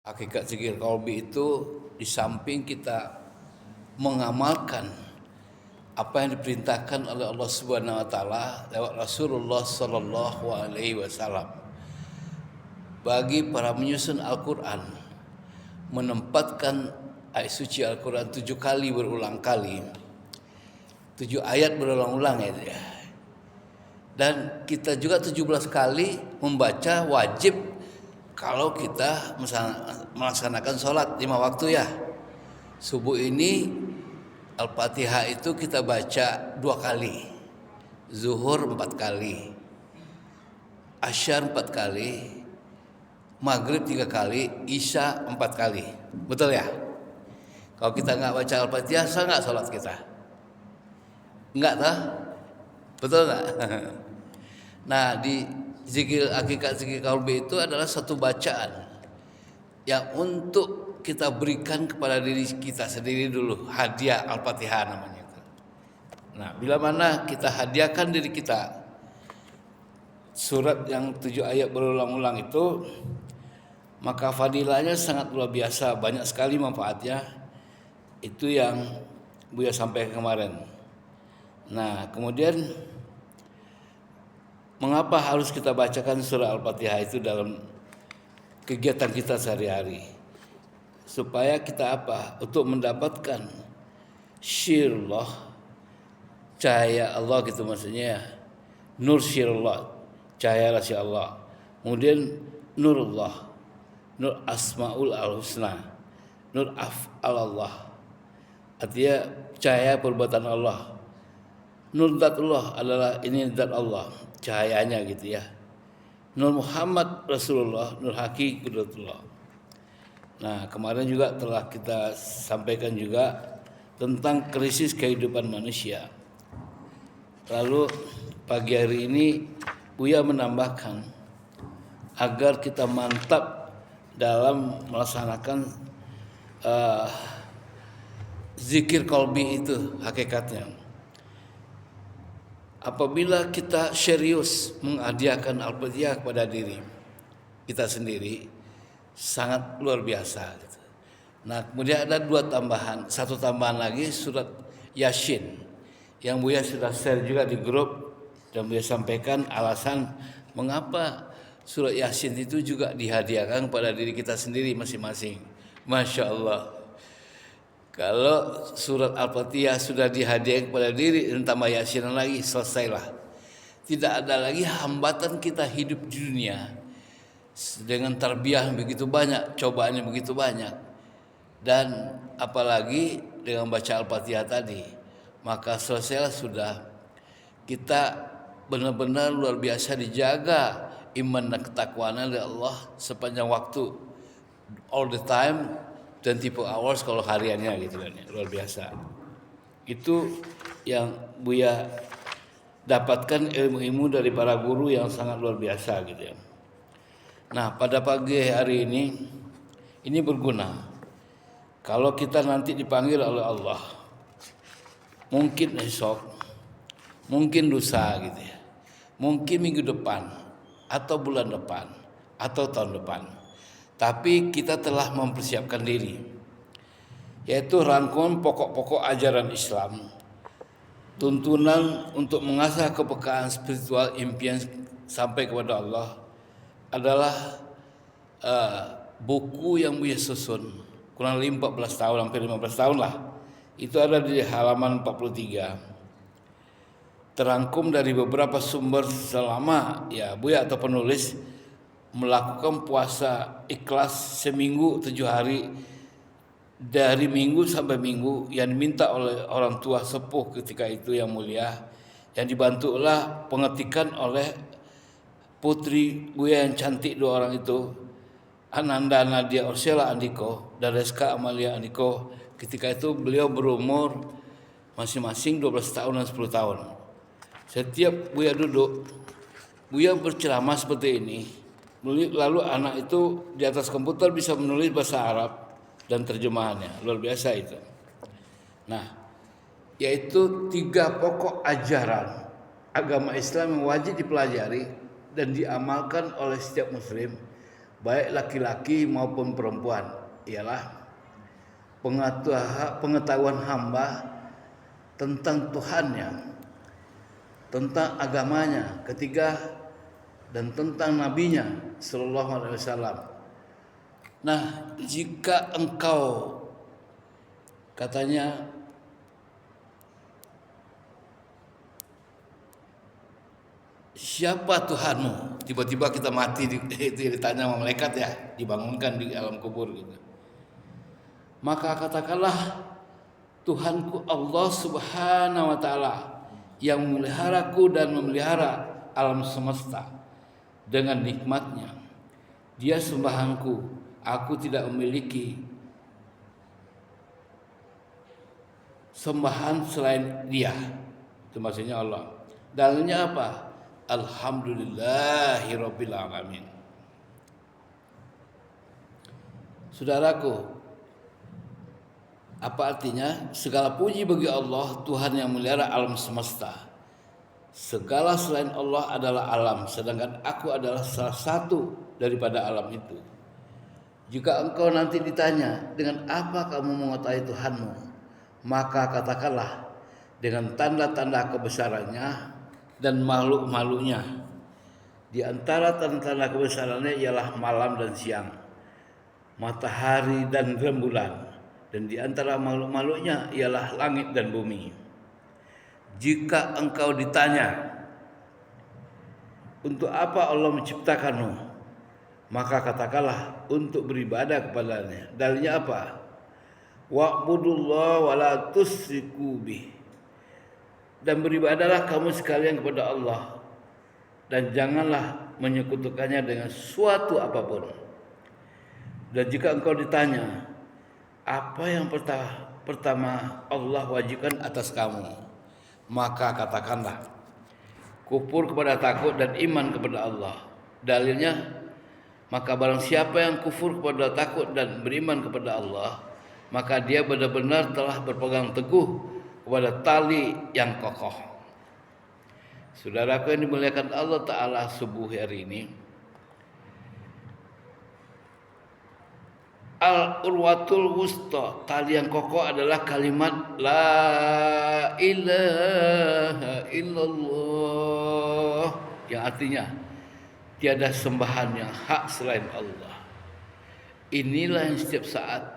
Hakikat zikir qalbi itu di samping kita mengamalkan apa yang diperintahkan oleh Allah Subhanahu wa taala lewat Rasulullah sallallahu alaihi wasallam bagi para menyusun Al-Qur'an menempatkan ayat suci Al-Qur'an 7 kali berulang kali. 7 ayat berulang-ulang ya. Dan kita juga 17 kali membaca wajib kalau kita melaksanakan sholat 5 waktu ya. Subuh ini Al-Fatihah itu kita baca 2 kali, Zuhur 4 kali, Asyar 4 kali, Maghrib 3 kali, Isya 4 kali. Betul ya? Kalau kita nggak baca Al-Fatihah, sah nggak sholat kita? Enggak toh? Betul nggak? Nah, di hakikat zikir qalbi itu adalah satu bacaan yang untuk kita berikan kepada diri kita sendiri dulu, hadiah Al-Fatihah namanya itu. Nah, bila mana kita hadiahkan diri kita surat yang 7 ayat berulang-ulang itu, maka fadilahnya sangat luar biasa, banyak sekali manfaatnya. Itu yang Buya sampaikan kemarin. Nah, kemudian mengapa harus kita bacakan surah Al-Fatihah itu dalam kegiatan kita sehari-hari? Supaya kita apa? Untuk mendapatkan syirullah, cahaya Allah gitu maksudnya. Nur syirullah, cahaya rahasia Allah. Kemudian nurullah, nur asmaul al-husna, nur af'al Allah. Artinya cahaya perbuatan Allah. Nur zatullah adalah ini zat Allah, cahayanya gitu ya. Nur Muhammad Rasulullah, nur hakikatullah. Nah, kemarin juga telah kita sampaikan juga tentang krisis kehidupan manusia. Lalu pagi hari ini Buya menambahkan agar kita mantap dalam melaksanakan zikir qalbi itu hakikatnya. Apabila kita serius menghadiahkan Al-Fatihah kepada diri kita sendiri, sangat luar biasa gitu. Nah, kemudian ada satu tambahan lagi surat Yasin yang Buya sudah share juga di grup, dan Buya sampaikan alasan mengapa surat Yasin itu juga dihadiahkan kepada diri kita sendiri masing-masing. Masya Allah. Kalau surat Al-Fatihah sudah dihadiahkan kepada diri dan tambah Yasin lagi, selesailah. Tidak ada lagi hambatan kita hidup di dunia dengan tarbiyah yang begitu banyak, cobaan yang begitu banyak, dan apalagi dengan baca Al-Fatihah tadi, maka selesailah sudah. Kita benar-benar luar biasa dijaga iman dan ketakwaan oleh Allah sepanjang waktu, all the time, 24 hours kalau hariannya gitu kan ya, luar biasa. Itu yang Buya dapatkan ilmu-ilmu dari para guru yang sangat luar biasa gitu ya. Nah, pada pagi hari ini berguna. Kalau kita nanti dipanggil oleh Allah, mungkin esok, mungkin lusa gitu ya, mungkin minggu depan, atau bulan depan, atau tahun depan. Tapi kita telah mempersiapkan diri, yaitu rangkuman pokok-pokok ajaran Islam, tuntunan untuk mengasah kepekaan spiritual impian sampai kepada Allah adalah buku yang Buya susun kurang lebih 14 tahun, hampir 15 tahun lah. Itu ada di halaman 43. Terangkum dari beberapa sumber selama ya Buya atau penulis melakukan puasa ikhlas seminggu 7 hari, dari minggu sampai minggu, yang diminta oleh orang tua sepuh ketika itu yang mulia, yang dibantulah pengetikan oleh putri Buya yang cantik 2 orang itu, Ananda Nadia Ursula Andiko dan Reska Amalia Andiko. Ketika itu beliau berumur masing-masing 12 tahun dan 10 tahun. Setiap Buya duduk, Buya berceramah seperti ini, lalu anak itu di atas komputer bisa menulis bahasa Arab dan terjemahannya. Luar biasa itu. Nah, yaitu 3 pokok ajaran agama Islam yang wajib dipelajari dan diamalkan oleh setiap muslim baik laki-laki maupun perempuan, ialah pengetahuan hamba tentang Tuhannya, tentang agamanya, ketiga, dan tentang nabinya sallallahu alaihi wasallam. Nah, jika engkau katanya siapa Tuhanmu? Tiba-tiba kita mati ditanya sama malaikat ya, dibangunkan di alam kubur gitu. Maka katakanlah Tuhanku Allah Subhanahu wa taala yang memeliharaku dan memelihara alam semesta dengan nikmatnya. Dia sembahanku, aku tidak memiliki sembahan selain Dia. Itu maksudnya Allah. Dalilnya apa? Alhamdulillahirabbil alamin. Saudaraku, apa artinya? Segala puji bagi Allah, Tuhan yang memelihara alam semesta. Segala selain Allah adalah alam, sedangkan aku adalah salah satu daripada alam itu. Jika engkau nanti ditanya, dengan apa kamu mengetahui Tuhanmu? Maka katakanlah, dengan tanda-tanda kebesarannya dan makhluk-makhluknya. Di antara tanda-tanda kebesarannya ialah malam dan siang, matahari dan rembulan. Dan di antara makhluk-makhluknya ialah langit dan bumi. Jika engkau ditanya, untuk apa Allah menciptakanmu? Maka katakanlah, untuk beribadah kepadanya. Dalilnya apa? Wa'budullaha wa la tusyriku bih. Dan beribadahlah kamu sekalian kepada Allah, dan janganlah menyekutukannya dengan suatu apapun. Dan jika engkau ditanya, apa yang pertama Allah wajibkan atas kamu? Maka katakanlah, kufur kepada takut dan iman kepada Allah. Dalilnya, maka barang siapa yang kufur kepada takut dan beriman kepada Allah, maka dia benar-benar telah berpegang teguh kepada tali yang kokoh. Saudaraku yang dimuliakan Allah Ta'ala, subuh hari ini, Al-urwatul wusta, tali yang kokoh adalah kalimat La ilaha illallah, yang artinya tiada sembahan yang hak selain Allah. Inilah yang setiap saat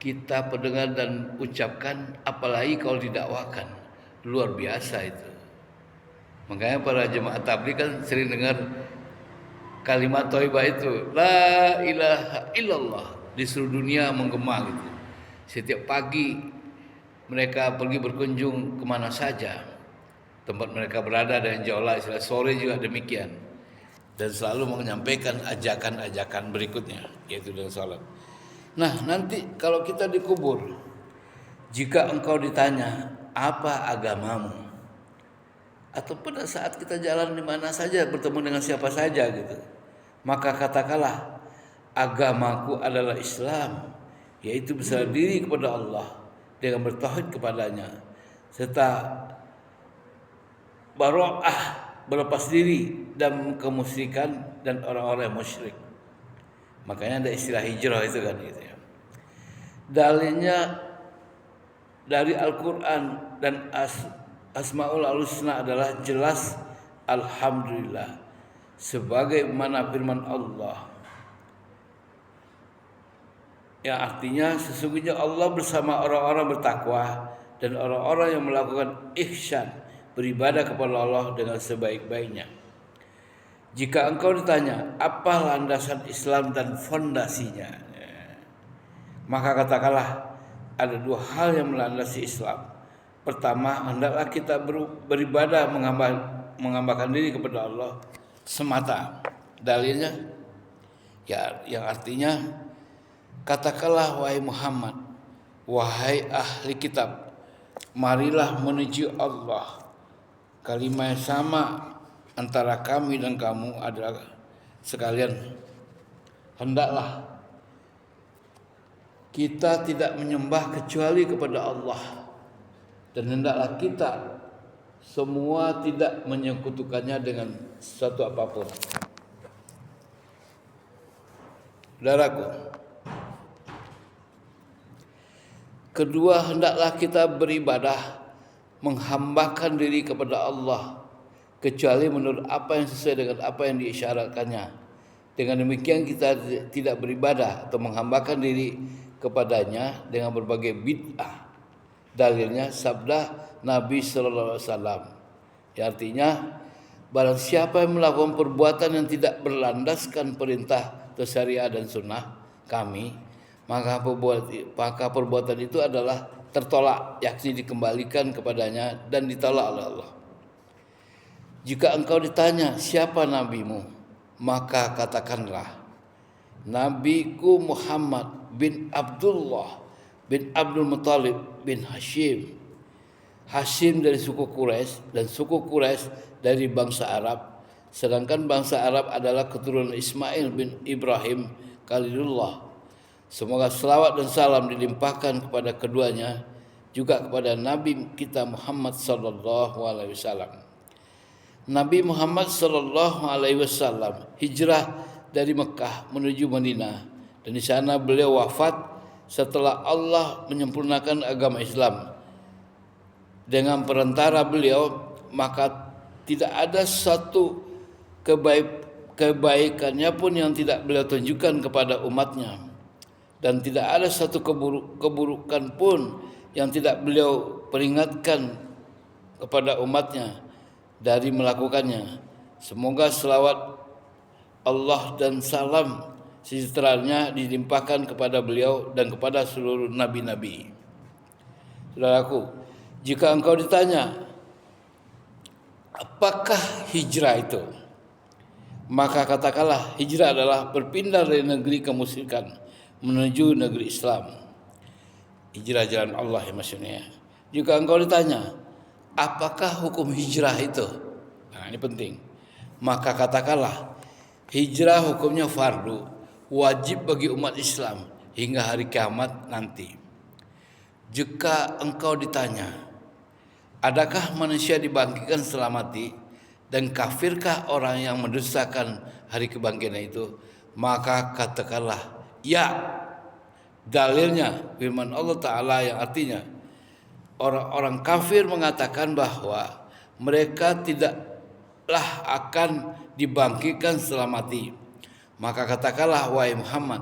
kita pendengar dan ucapkan, apalagi kalau didakwakan. Luar biasa itu. Makanya para jemaah tabligh kan sering dengar kalimat thayyibah itu, La ilaha illallah, di seluruh dunia menggema gitu. Setiap pagi mereka pergi berkunjung kemana saja tempat mereka berada, dan insya Allah sore juga demikian, dan selalu menyampaikan ajakan-ajakan berikutnya, yaitu dengan salat. Nah, nanti kalau kita dikubur, jika engkau ditanya apa agamamu, atau pada saat kita jalan di mana saja, bertemu dengan siapa saja gitu, maka katakanlah, agamaku adalah Islam, yaitu berserah diri kepada Allah dengan bertauhid kepadanya, serta bara'ah, berlepas diri dan kemusyrikan dan orang-orang yang musyrik. Makanya ada istilah hijrah itu kan gitu ya. Dalilnya dari Al-Quran dan Asmaul Husna adalah jelas, alhamdulillah, sebagaimana firman Allah yang artinya sesungguhnya Allah bersama orang-orang bertakwa dan orang-orang yang melakukan ihsan, beribadah kepada Allah dengan sebaik-baiknya. Jika engkau ditanya apa landasan Islam dan fondasinya, maka katakanlah, ada dua hal yang melandasi Islam. Pertama, hendaklah kita beribadah menghambakan diri kepada Allah semata. Dalilnya ya, yang artinya, katakanlah wahai Muhammad, wahai ahli kitab, marilah menuju Allah. Kalimat yang sama antara kami dan kamu adalah sekalian, hendaklah kita tidak menyembah kecuali kepada Allah, dan hendaklah kita semua tidak menyekutukannya dengan sesuatu apapun. Saudaraku, kedua, hendaklah kita beribadah menghambakan diri kepada Allah kecuali menurut apa yang sesuai dengan apa yang diisyaratkannya. Dengan demikian kita tidak beribadah atau menghambakan diri kepadanya dengan berbagai bid'ah. Dalilnya sabda Nabi sallallahu alaihi wasallam. Ya, artinya barang siapa yang melakukan perbuatan yang tidak berlandaskan perintah atau syariat dan sunnah kami, maka perbuatan itu adalah tertolak, yakni dikembalikan kepadanya dan ditolak oleh Allah. Jika engkau ditanya siapa nabimu, maka katakanlah, nabiku Muhammad bin Abdullah bin Abdul Muttalib bin Hashim. Hashim dari suku Quraisy dan suku Quraisy dari bangsa Arab, sedangkan bangsa Arab adalah keturunan Ismail bin Ibrahim Khalilullah. Semoga selawat dan salam dilimpahkan kepada keduanya, juga kepada Nabi kita Muhammad sallallahu alaihi wasallam. Nabi Muhammad sallallahu alaihi wasallam hijrah dari Mekah menuju Madinah, dan di sana beliau wafat setelah Allah menyempurnakan agama Islam. Dengan perantara beliau, maka tidak ada satu kebaikannya pun yang tidak beliau tunjukkan kepada umatnya, dan tidak ada satu keburukan pun yang tidak beliau peringatkan kepada umatnya dari melakukannya. Semoga selawat Allah dan salam sejahteranya dilimpahkan kepada beliau dan kepada seluruh nabi-nabi. Saudaraku, jika engkau ditanya apakah hijrah itu, maka katakanlah hijrah adalah berpindah dari negeri kemusyrikan menuju negeri Islam. Hijrah jalan Allah ya maksudnya. Jika engkau ditanya apakah hukum hijrah itu, nah ini penting, maka katakanlah hijrah hukumnya fardu, wajib bagi umat Islam hingga hari kiamat nanti. Jika engkau ditanya adakah manusia dibangkitkan setelah mati, dan kafirkah orang yang mendustakan hari kebangkitan itu, maka katakanlah ya. Dalilnya firman Allah Ta'ala yang artinya orang-orang kafir mengatakan bahwa mereka tidaklah akan dibangkitkan setelah mati. Maka katakanlah wahai Muhammad,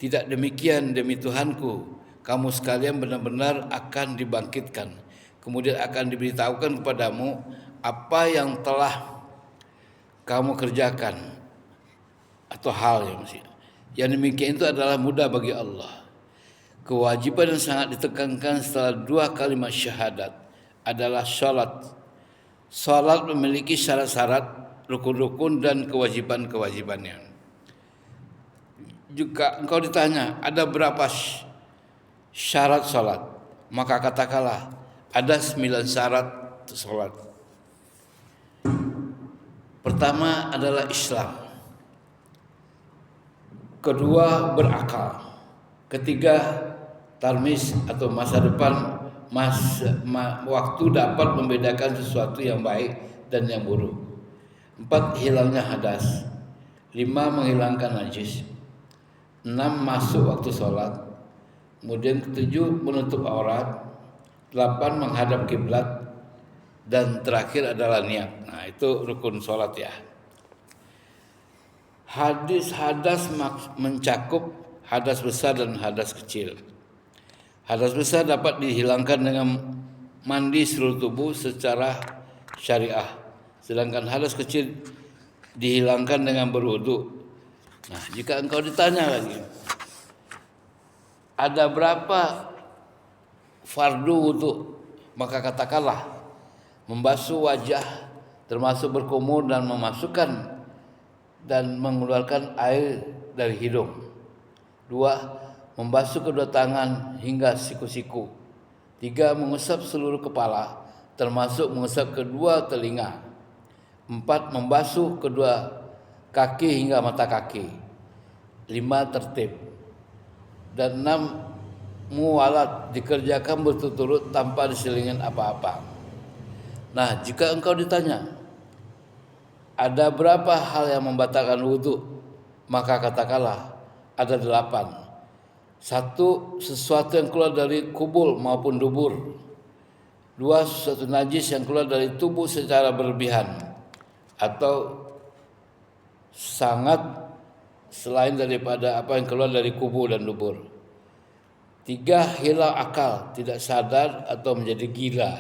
tidak demikian demi Tuhanku, kamu sekalian benar-benar akan dibangkitkan. Kemudian akan diberitahukan kepadamu apa yang telah kamu kerjakan atau hal yang demikian itu adalah mudah bagi Allah. Kewajiban yang sangat ditekankan setelah dua kalimat syahadat adalah salat. Salat memiliki syarat-syarat, rukun-rukun dan kewajiban-kewajibannya. Jika engkau ditanya ada berapa syarat salat, maka katakanlah ada 9 syarat salat. Pertama adalah Islam. Kedua berakal. Ketiga tarmis atau masa depan, waktu dapat membedakan sesuatu yang baik dan yang buruk. 4 hilangnya hadas. 5 menghilangkan najis. 6 masuk waktu sholat. Kemudian 7 menutup aurat. 8 menghadap kiblat, dan terakhir adalah niat. Nah, itu rukun sholat ya. Hadas mencakup hadas besar dan hadas kecil. Hadas besar dapat dihilangkan dengan mandi seluruh tubuh secara syariah, sedangkan hadas kecil dihilangkan dengan berwudu. Nah, jika engkau ditanya lagi, ada berapa fardu wudu, maka katakanlah membasuh wajah termasuk berkumur dan memasukkan dan mengeluarkan air dari hidung. 2. Membasuh kedua tangan hingga siku-siku. 3. Mengusap seluruh kepala termasuk mengusap kedua telinga. 4. Membasuh kedua kaki hingga mata kaki. 5. Tertib. Dan 6. Muwalat, dikerjakan berturut-turut tanpa diselingin apa-apa. Nah, jika engkau ditanya ada berapa hal yang membatalkan wudu, maka katakanlah ada 8. Satu, sesuatu yang keluar dari kubul maupun dubur. 2, sesuatu najis yang keluar dari tubuh secara berlebihan atau sangat selain daripada apa yang keluar dari kubur dan dubur. 3, hilang akal, tidak sadar atau menjadi gila.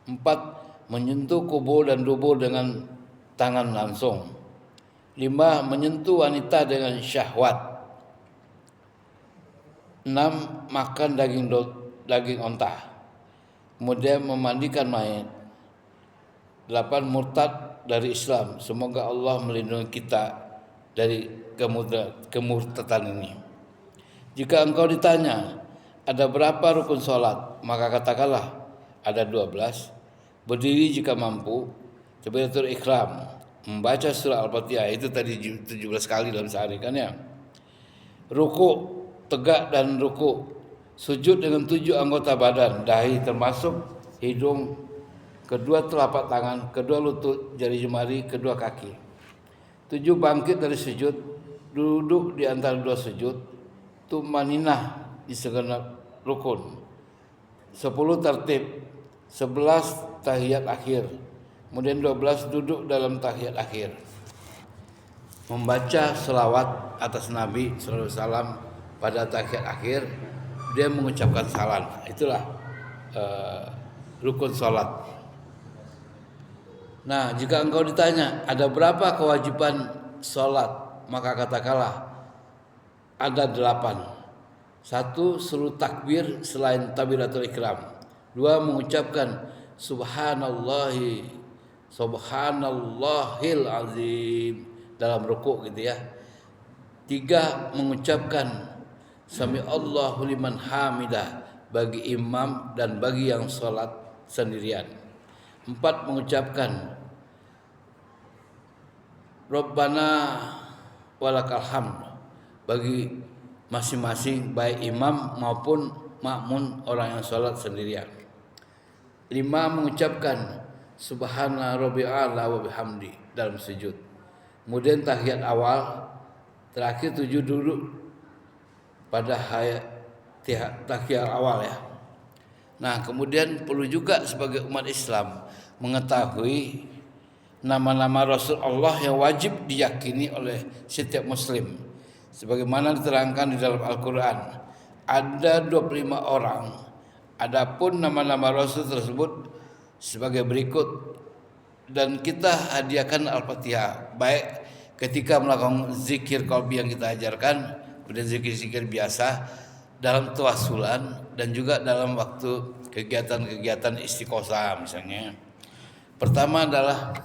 4, menyentuh kubur dan dubur dengan tangan langsung. 5, menyentuh wanita dengan syahwat. 6, makan daging onta. Kemudian memandikan mayat. 8, murtad dari Islam. Semoga Allah melindungi kita dari kemurtadan ini. Jika engkau ditanya, ada berapa rukun sholat? Maka katakanlah, ada 12. Berdiri jika mampu, takbiratul ihram, membaca surah Al-Fatihah, itu tadi 17 kali dalam sehari kan ya. Ruku, tegak dan ruku. Sujud dengan 7 anggota badan, dahi termasuk hidung, kedua telapak tangan, kedua lutut, jari jemari, kedua kaki. 7, bangkit dari sujud, duduk di antara 2 sujud, tumaninah di segenap rukun. 10, tertib. 11, tahiyat akhir. Kemudian 12, duduk dalam tahiyat akhir. Membaca selawat atas Nabi sallallahu alaihi wasallam pada tahiyat akhir, dia mengucapkan salam. Itulah rukun salat. Nah, jika engkau ditanya, ada berapa kewajiban salat? Maka katakanlah, ada 8. 1, suruh takbir selain takbiratul ihram. 2, mengucapkan subhanallahil azim dalam rukuk gitu ya. 3, mengucapkan sami Allahu liman hamidah bagi imam dan bagi yang sholat sendirian. 4, mengucapkan Rabbana walakal hamd bagi masing-masing baik imam maupun makmun orang yang sholat sendirian. 5, mengucapkan subhana rabbil a'la wa bihamdi dalam sujud. Kemudian tahiyat awal. Terakhir 7, duduk pada tahiyat awal ya. Nah, kemudian perlu juga sebagai umat Islam mengetahui nama-nama Rasul Allah yang wajib diyakini oleh setiap muslim. Sebagaimana diterangkan di dalam Al-Quran, ada 25 orang. Adapun nama-nama Rasul tersebut sebagai berikut, dan kita hadiahkan Al-Fatihah baik ketika melakukan zikir qalbi yang kita ajarkan, kemudian zikir-zikir biasa dalam tawassulan, dan juga dalam waktu kegiatan-kegiatan istiqosah misalnya. Pertama adalah